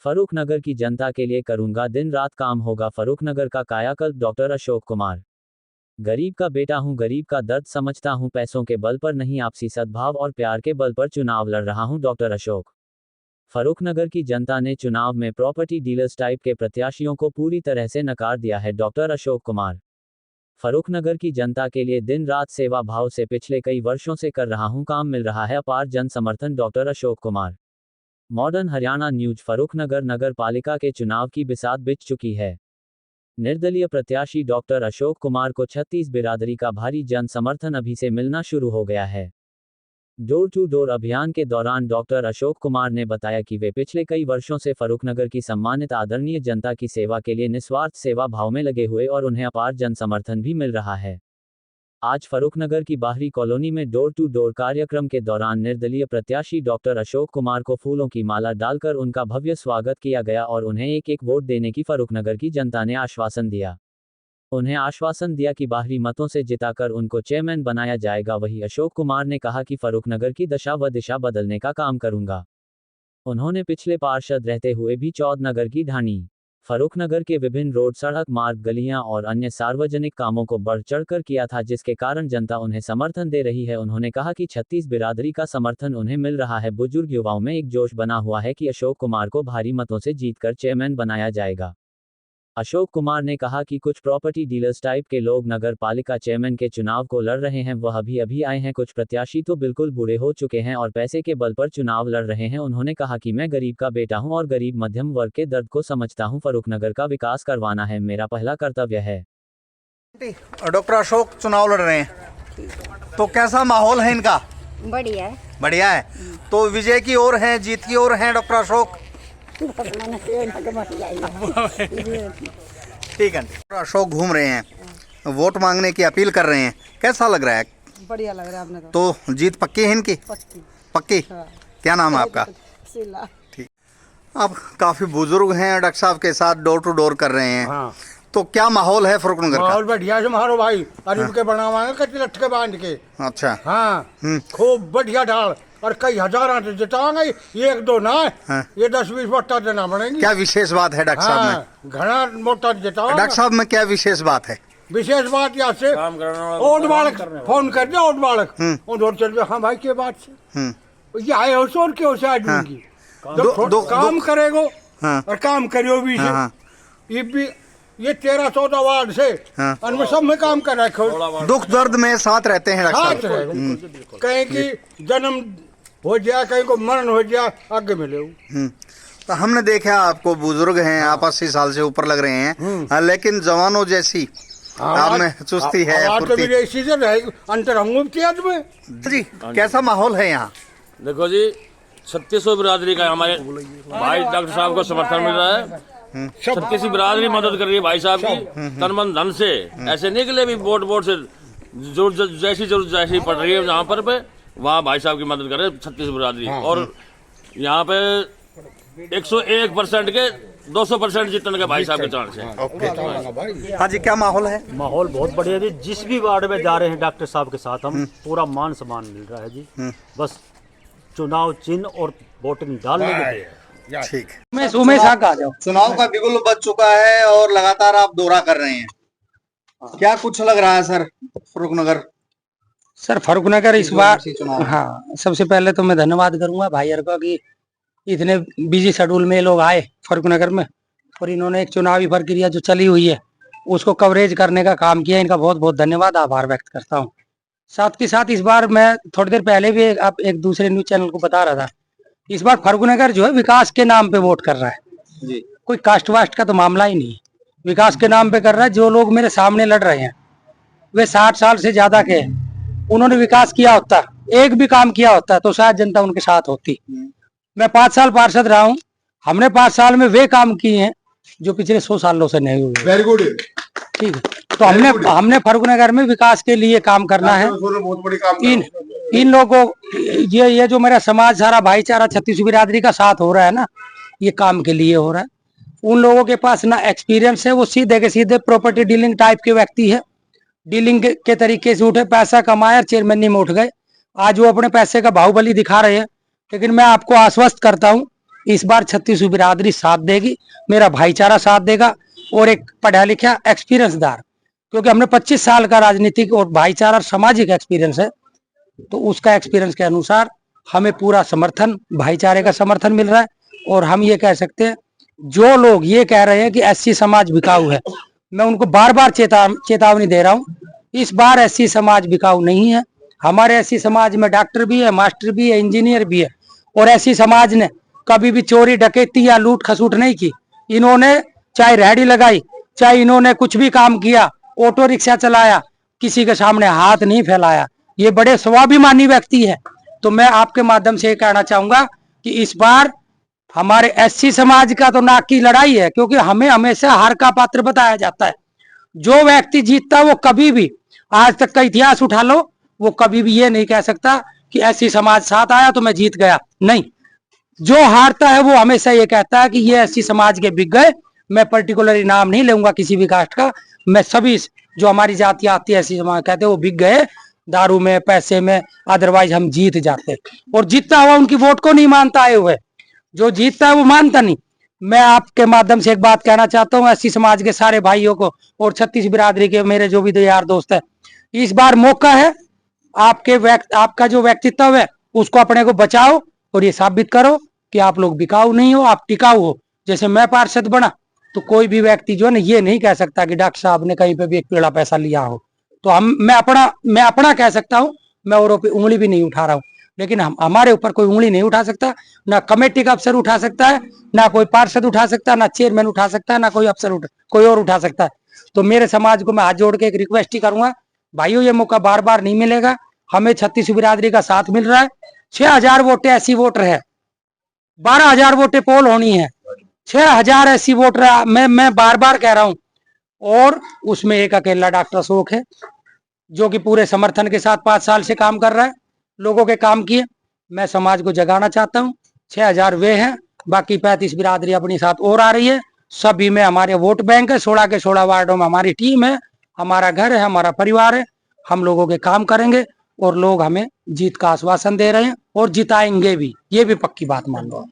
फर्रुखनगर की जनता के लिए करूंगा दिन रात काम, होगा फर्रुखनगर का कायाकल्प। डॉक्टर अशोक कुमार। गरीब का बेटा हूं, गरीब का दर्द समझता हूं, पैसों के बल पर नहीं आपसी सद्भाव और प्यार के बल पर चुनाव लड़ रहा हूं। डॉक्टर अशोक। फर्रुखनगर की जनता ने चुनाव में प्रॉपर्टी डीलर्स टाइप के प्रत्याशियों को पूरी तरह से नकार दिया है। डॉक्टर अशोक कुमार। फर्रुखनगर की जनता के लिए दिन रात सेवा भाव से पिछले कई वर्षों से कर रहा हूं काम, मिल रहा है अपार जन समर्थन। Doctor Ashok Kumar. Modern Haryana news. Farrukhnagar नगर पालिका के चुनाव की बिसात बिछ चुकी है। निर्दलीय प्रत्याशी डॉक्टर अशोक कुमार को 36 बिरादरी का भारी जन समर्थन अभी से मिलना शुरू हो गया है। डोर टू डोर अभियान के दौरान डॉक्टर अशोक कुमार ने बताया कि वे पिछले कई वर्षों से फर्रुखनगर की सम्मानित आदरणीय जनता की सेवा के लिए निस्वार्थ सेवा भाव में लगे हुए और उन्हें अपार जन समर्थन भी मिल रहा है। आज फर्रुखनगर की बाहरी कॉलोनी में डोर टू डोर कार्यक्रम के दौरान निर्दलीय प्रत्याशी डॉक्टर अशोक कुमार को फूलों की माला डालकर उनका भव्य स्वागत किया गया और उन्हें एक एक वोट देने की फर्रुखनगर की जनता ने आश्वासन दिया। उन्हें आश्वासन दिया कि बाहरी मतों से जिताकर उनको चेयरमैन बनाया जाएगा। वहीं अशोक कुमार ने कहा कि फर्रुखनगर की दशा व दिशा बदलने का काम करूंगा। उन्होंने पिछले पार्षद रहते हुए भी चौधनगर की ढाणी, फर्रुखनगर के विभिन्न रोड, सड़क मार्ग, गलियां और अन्य सार्वजनिक कामों को बढ़ चढ़कर किया था, जिसके कारण जनता उन्हें समर्थन दे रही है। उन्होंने कहा कि 36 बिरादरी का समर्थन उन्हें मिल रहा है। बुजुर्ग युवाओं में एक जोश बना हुआ है कि अशोक कुमार को भारी मतों से जीतकर चेयरमैन बनाया जाएगा। अशोक कुमार ने कहा कि कुछ प्रॉपर्टी डीलर्स टाइप के लोग नगर पालिका चेयरमैन के चुनाव को लड़ रहे हैं, वह अभी आए हैं। कुछ प्रत्याशी तो बिल्कुल बूढ़े हो चुके हैं और पैसे के बल पर चुनाव लड़ रहे हैं। उन्होंने कहा कि मैं गरीब का बेटा हूं और गरीब मध्यम वर्ग के दर्द को समझता हूं। फर्रुखनगर का विकास करवाना है मेरा पहला कर्तव्य है। डॉक्टर अशोक चुनाव लड़ रहे हैं, तो कैसा माहौल है इनका? बढ़िया है। बढ़िया है। तो विजय की ओर है, जीत की ओर है डॉक्टर अशोक? ठीक है। अशोक घूम रहे हैं, वोट मांगने की अपील कर रहे हैं, कैसा लग रहा है? बढ़िया लग रहा है आपने तो जीत पक्की है इनकी? पक्की। हाँ। क्या नाम है आपका? ठीक। अब काफी बुजुर्ग हैं, डॉक्टर साहब के साथ डोर टू डोर कर रहे हैं। हाँ। तो क्या माहौल है फर्रुखनगर का? माहौल बढ़िया से मारो भाई, अरीब के बनावाएंगे कच्चे लटके बांध के। अच्छा। हाँ। खूब बढ़िया ढाल और कई हजार जिताएंगे, एक दो ना। हाँ। ये 10-20 वोटा देना पड़ेंगे। क्या विशेष बात है डॉक्टर साहब में? घना मोटा जिताओ। डॉक्टर साहब में क्या विशेष बात है? विशेष बात यहाँ से ओट बालक फोन कर दे, ओट बालक उधर चल गए। हाँ भाई के बात से ये आए हो सोन के उसे आज दूंगी। जब काम करेगो और काम करियो भी से ये भी ये 13-14 वार्ड से और सब में काम कर रखे। दुख दर्द में साथ रहते हैं डॉक्टर साहब। कहीं की जन्म हो जाए, कहीं को मरण हो जाए, आगे मिले। तो हमने देखा आपको, बुजुर्ग हैं आप, 80 साल से ऊपर लग रहे हैं, लेकिन जवानों जैसी आप में चुस्ती है, अंतर में। जी कैसा माहौल है यहाँ? देखो जी, 3600 बिरादरी का हमारे भाई डॉक्टर साहब को समर्थन मिल रहा है। 36 बिरादरी मदद कर रही है भाई साहब की तन मन धन से। ऐसे नहीं कि भी वोट से जरूरत जैसी पड़ रही है जहाँ पर पे वहाँ भाई साहब की मदद कर रहे हैं 36 बिरादरी। और यहाँ पे 101% के 200% जीतने के भाई साहब के चांस है। हाँ जी, क्या माहौल है? माहौल बहुत बढ़िया जी। जिस भी वार्ड में जा रहे हैं डॉक्टर साहब के साथ हम पूरा मान सम्मान मिल रहा है जी। बस चुनाव चिन्ह और वोटिंग डालने के लिए। ठीक। उमेश आ जाओ। चुनाव का बिगुल बज चुका है और लगातार आप दौरा कर रहे हैं, क्या कुछ लग रहा है सर फर्रुखनगर? सर फर्रुखनगर इस बार, हाँ सबसे पहले तो मैं धन्यवाद करूंगा भाई का कि इतने बिजी शेड्यूल में लोग आए फर्रुखनगर में और इन्होंने एक चुनावी प्रक्रिया जो चली हुई है उसको कवरेज करने का काम किया। इनका बहुत बहुत धन्यवाद, आभार व्यक्त करता हूँ। साथ के साथ इस बार मैं थोड़ी देर पहले भी आप एक दूसरे न्यूज चैनल को बता रहा था, इस बार फर्रुखनगर जो है विकास के नाम पे वोट कर रहा है जी। कोई कास्ट वास्ट का तो मामला ही नहीं है, विकास के नाम पे कर रहा है। जो लोग मेरे सामने लड़ रहे हैं वे 60 साल से ज्यादा के हैं, उन्होंने विकास किया होता, एक भी काम किया होता तो शायद जनता उनके साथ होती। मैं 5 साल पार्षद रहा हूँ, हमने 5 साल में वे काम किए हैं जो पिछले 100 सालों से नहीं हुए। Very good. ठीक है, तो हमने फर्रुखनगर में विकास के लिए काम करना है। इन लोगों को ये जो मेरा समाज सारा भाईचारा 36 बिरादरी का साथ हो रहा है ना, ये काम के लिए हो रहा है। उन लोगों के पास ना एक्सपीरियंस है, वो सीधे के सीधे प्रॉपर्टी डीलिंग टाइप के व्यक्ति है, डीलिंग के तरीके से उठे, पैसा कमाया, चेयरमैन में उठ गए। आज वो अपने पैसे का बाहुबली दिखा रहे हैं, लेकिन मैं आपको आश्वस्त करता हूँ इस बार छत्तीसवीं बिरादरी साथ देगी, मेरा भाईचारा साथ देगा और एक पढ़ा लिखा एक्सपीरियंसदार, क्योंकि हमने 25 साल का राजनीतिक और भाईचारा सामाजिक एक्सपीरियंस है, तो उसका एक्सपीरियंस के अनुसार हमें पूरा समर्थन, भाईचारे का समर्थन मिल रहा है। और हम ये कह सकते हैं, जो लोग ये कह रहे हैं कि एससी समाज बिकाऊ है, मैं उनको बार बार चेतावनी दे रहा हूँ, इस बार एससी समाज बिकाऊ नहीं है। हमारे एससी समाज में डॉक्टर भी है, मास्टर भी है, इंजीनियर भी है, और एससी समाज ने कभी भी चोरी डकैती या लूट खसूट नहीं की। इन्होंने चाहे रेहड़ी लगाई, चाहे इन्होंने कुछ भी काम किया, ऑटो रिक्शा चलाया, किसी के सामने हाथ नहीं फैलाया। ये बड़े स्वाभिमानी व्यक्ति है। तो मैं आपके माध्यम से ये कहना चाहूंगा कि इस बार हमारे एससी समाज का तो नाक की लड़ाई है, क्योंकि हमें हमेशा हार का पात्र बताया जाता है। जो व्यक्ति जीतता है वो कभी भी, आज तक का इतिहास उठा लो, वो कभी भी ये नहीं कह सकता कि एससी समाज साथ आया तो मैं जीत गया। नहीं, जो हारता है वो हमेशा ये कहता है कि ये एससी समाज के बिक गए। मैं पर्टिकुलर नाम नहीं लूंगा किसी भी कास्ट का, मैं सभी जो हमारी जाति आती है एससी समाज कहते हैं वो बिक गए दारू में, पैसे में, अदरवाइज हम जीत जाते। और जीतता हुआ उनकी वोट को नहीं मानता आए हुए, जो जीतता है वो मानता नहीं। मैं आपके माध्यम से एक बात कहना चाहता हूँ एससी समाज के सारे भाइयों को और 36 बिरादरी के मेरे जो भी दो यार दोस्त है, इस बार मौका है, आपका जो व्यक्तित्व है उसको अपने को बचाओ और ये साबित करो कि आप लोग बिकाऊ नहीं हो, आप टिकाऊ हो। जैसे मैं पार्षद बना तो कोई भी व्यक्ति जो है ना ये नहीं कह सकता कि डॉक्टर साहब ने कहीं पे भी एक पेड़ा पैसा लिया हो। तो मैं अपना कह सकता हूँ, मैं औरों पे उंगली भी नहीं उठा रहा हूँ, लेकिन हमारे ऊपर कोई उंगली नहीं उठा सकता, ना कमेटी का अफसर उठा सकता है, ना कोई पार्षद उठा सकता है, ना चेयरमैन उठा सकता है, ना कोई अफसर कोई और उठा सकता है। तो मेरे समाज को मैं हाथ जोड़ के एक रिक्वेस्ट ही करूंगा, भाइयों ये मौका बार बार नहीं मिलेगा। हमें 36 बिरादरी का साथ मिल रहा है, 6000 वोटें ऐसी वोटर है, 12,000 वोटें पोल होनी है, 6000 ऐसी वोटर है, मैं बार बार कह रहा हूं। और उसमें एक अकेला डॉक्टर अशोक है जो कि पूरे समर्थन के साथ 5 साल से काम कर रहा है, लोगों के काम किए। मैं समाज को जगाना चाहता हूँ, 6000 वे हैं, बाकी 35 बिरादरी अपनी साथ और आ रही है। सभी में हमारे वोट बैंक है, 16 के 16 वार्डों में हमारी टीम है, हमारा घर है, हमारा परिवार है। हम लोगों के काम करेंगे और लोग हमें जीत का आश्वासन दे रहे हैं और जिताएंगे भी, ये भी पक्की बात मान लो।